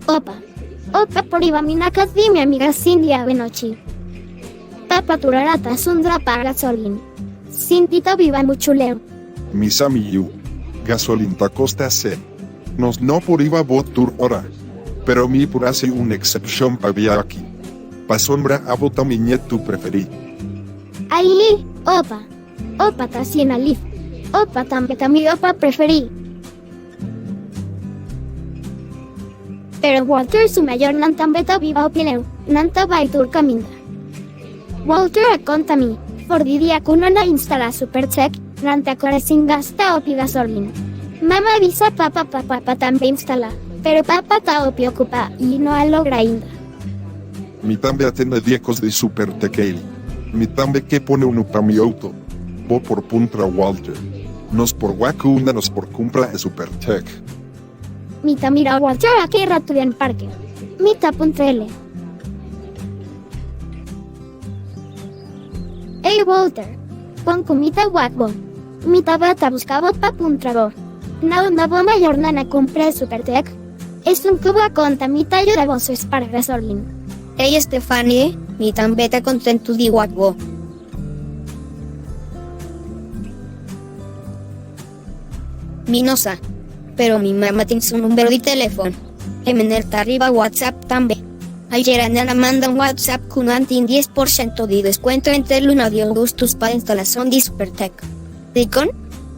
Opa. Opa por iba minakas di mi amiga Cindy Avenochi. Papa turarata sundra para gasolin. Cindy ta viva muchuleo. Mis amiyu. Gasolinta costa se. Nos no por iba bot tur ora. Pero mi por hace un exception pa via aquí. Pa sombra a bota mi niet tu preferí. Ahí, opa. Opa ta siena lif. Opa también mi opa preferí. Pero Walter su mayor nantambeta viva opineu, nanta baitur caminda. Walter aconta mi, for didia kunona instala supercheck, nanta core sin gasta opi gasolina. Mama avisa papa también instala, pero papa ta opi ocupa y no a logra ainda. Mi tambe atende diecos de super tequila. Mi tambe que pone uno pa mi auto. Bo por puntra Walter. Nos por wacuna nos por cumpla e super tech. Mita mira Walter aquí rato en parque. Mita puntrele. Hey Walter. Pon comita guapo. Mita bata buscaba pa puntrago. Na bomba jornana compré Supertech. Es un cubo a conta mita ayuda vos es para gasolina. Hey Stephanie, mi tambeta contento di guapo. Minosa. Pero mi mamá tiene su número de teléfono. Emenerta arriba WhatsApp también. Ayer Nana manda un WhatsApp con un 10% de descuento entre Luna de Augustus para instalación de Supertech. Dicon,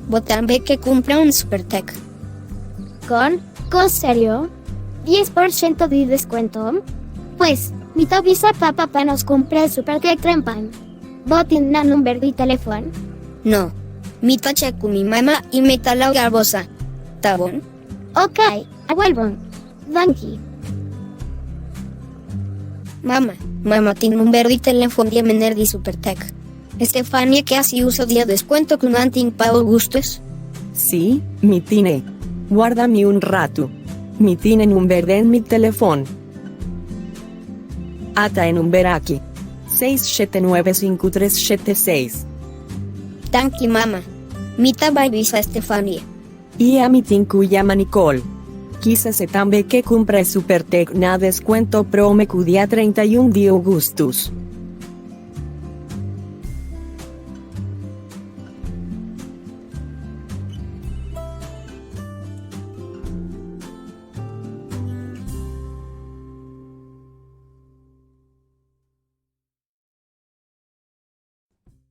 vos también que compra un Supertech. ¿Con serio? ¿10% de descuento? Pues, mi tabisa papá nos compré Supertech Trempan. ¿Vos tienes un número de teléfono? No. Mi tache con mi mamá y me la garbosa. ¿Tabón? Ok, vuelvo. Danke. Mamá tiene un número de teléfono de mener de Supertech. Estefania que así uso de descuento con antin pa Augustus. Sí, mi tiene. Guárdame un rato. Mi tiene número en mi teléfono. Ata en un aquí. 6795376. Danke mamá. Mita baibisa Estefania. Y a mi tinku llama Nicole. Quizás se también que compre Supertech na descuento pro me cudia 31 de Augustus.